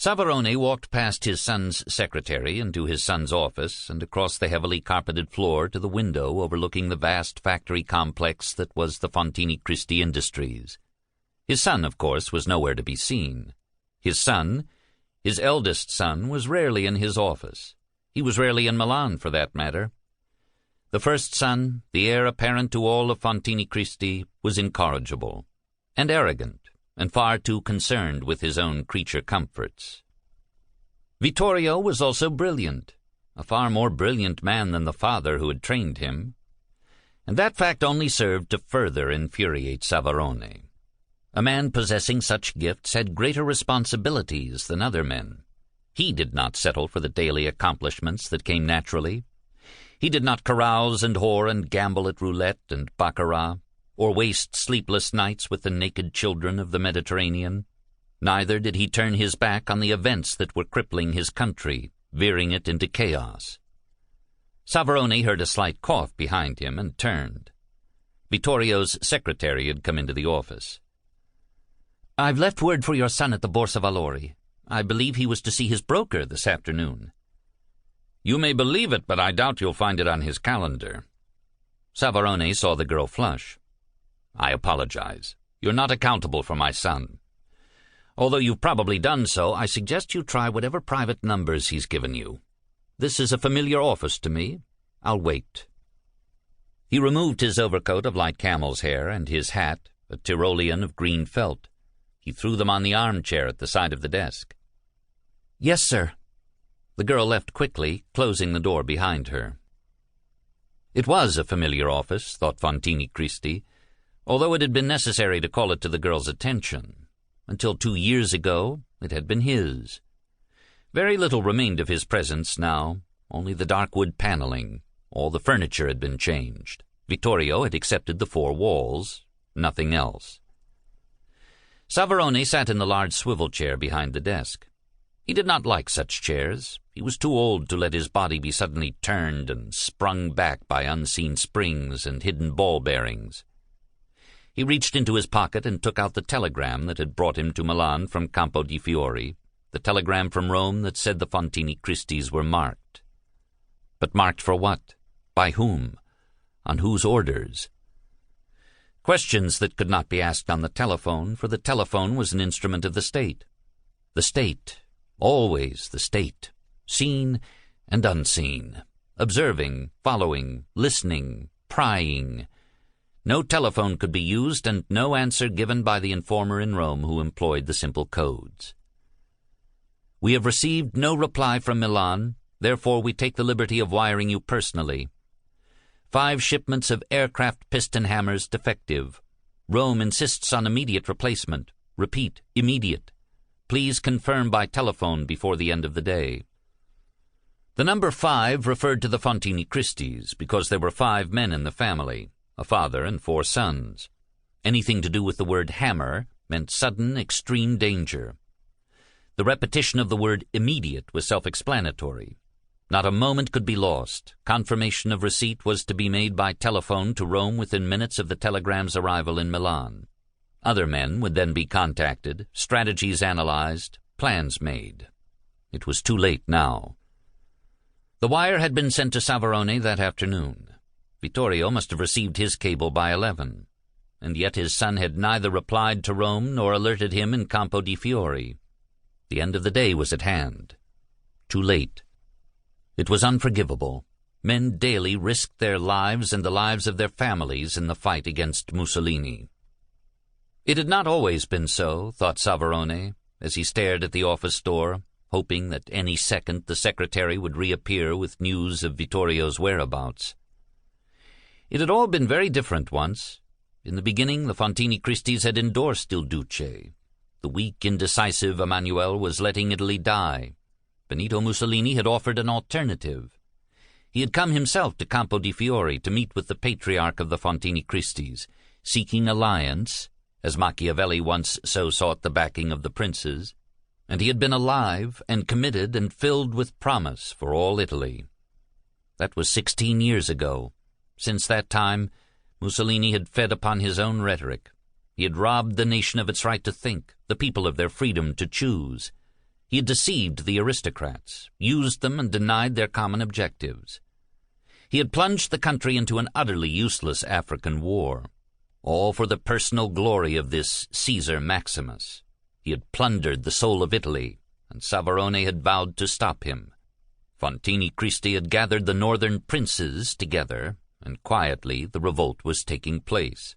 Savarone walked past his son's secretary into his son's office and across the heavily carpeted floor to the window overlooking the vast factory complex that was the Fontini Cristi Industries. His son, of course, was nowhere to be seen. His son, his eldest son, was rarely in his office. He was rarely in Milan, for that matter. The first son, the heir apparent to all of Fontini Cristi, was incorrigible and arrogant, and far too concerned with his own creature comforts. Vittorio was also brilliant, a far more brilliant man than the father who had trained him, and that fact only served to further infuriate Savarone. A man possessing such gifts had greater responsibilities than other men. He did not settle for the daily accomplishments that came naturally. He did not carouse and whore and gamble at roulette and baccarat, or waste sleepless nights with the naked children of the Mediterranean. Neither did he turn his back on the events that were crippling his country, veering it into chaos. Savarone heard a slight cough behind him and turned. Vittorio's secretary had come into the office. "I've left word for your son at the Borsa Valori. I believe he was to see his broker this afternoon." "You may believe it, but I doubt you'll find it on his calendar." Savarone saw the girl flush. "I apologize. You're not accountable for my son. Although you've probably done so, I suggest you try whatever private numbers he's given you. This is a familiar office to me. I'll wait." He removed his overcoat of light camel's hair and his hat, a Tyrolean of green felt. He threw them on the armchair at the side of the desk. "Yes, sir." The girl left quickly, closing the door behind her. It was a familiar office, thought Fontini Cristi, although it had been necessary to call it to the girl's attention. Until 2 years ago, it had been his. Very little remained of his presence now, only the dark wood paneling. All the furniture had been changed. Vittorio had accepted the 4 walls, nothing else. Savarone sat in the large swivel chair behind the desk. He did not like such chairs. He was too old to let his body be suddenly turned and sprung back by unseen springs and hidden ball bearings. He reached into his pocket and took out the telegram that had brought him to Milan from Campo di Fiori, the telegram from Rome that said the Fontini Cristis were marked. But marked for what? By whom? On whose orders? Questions that could not be asked on the telephone, for the telephone was an instrument of the state. The state, always the state, seen and unseen, observing, following, listening, prying. No telephone could be used, and no answer given by the informer in Rome who employed the simple codes. "We have received no reply from Milan, therefore we take the liberty of wiring you personally. 5 shipments of aircraft piston hammers defective. Rome insists on immediate replacement. Repeat, immediate. Please confirm by telephone before the end of the day." The number 5 referred to the Fontini Cristis because there were 5 men in the family, a father and 4 sons. Anything to do with the word hammer meant sudden, extreme danger. The repetition of the word immediate was self-explanatory. Not a moment could be lost. Confirmation of receipt was to be made by telephone to Rome within minutes of the telegram's arrival in Milan. Other men would then be contacted, strategies analyzed, plans made. It was too late now. The wire had been sent to Savarone that afternoon. Vittorio must have received his cable by 11, and yet his son had neither replied to Rome nor alerted him in Campo di Fiori. The end of the day was at hand. Too late. It was unforgivable. Men daily risked their lives and the lives of their families in the fight against Mussolini. It had not always been so, thought Savarone, as he stared at the office door, hoping that any second the secretary would reappear with news of Vittorio's whereabouts. It had all been very different once. In the beginning, the Fontini Cristis had endorsed Il Duce. The weak, indecisive Emanuele was letting Italy die. Benito Mussolini had offered an alternative. He had come himself to Campo di Fiori to meet with the patriarch of the Fontini Cristis, seeking alliance, as Machiavelli once so sought the backing of the princes, and he had been alive and committed and filled with promise for all Italy. That was 16 years ago. Since that time, Mussolini had fed upon his own rhetoric. He had robbed the nation of its right to think, the people of their freedom to choose. He had deceived the aristocrats, used them and denied their common objectives. He had plunged the country into an utterly useless African war, all for the personal glory of this Caesar Maximus. He had plundered the soul of Italy, and Savonarola had vowed to stop him. Fontini Cristi had gathered the northern princes together, and quietly the revolt was taking place.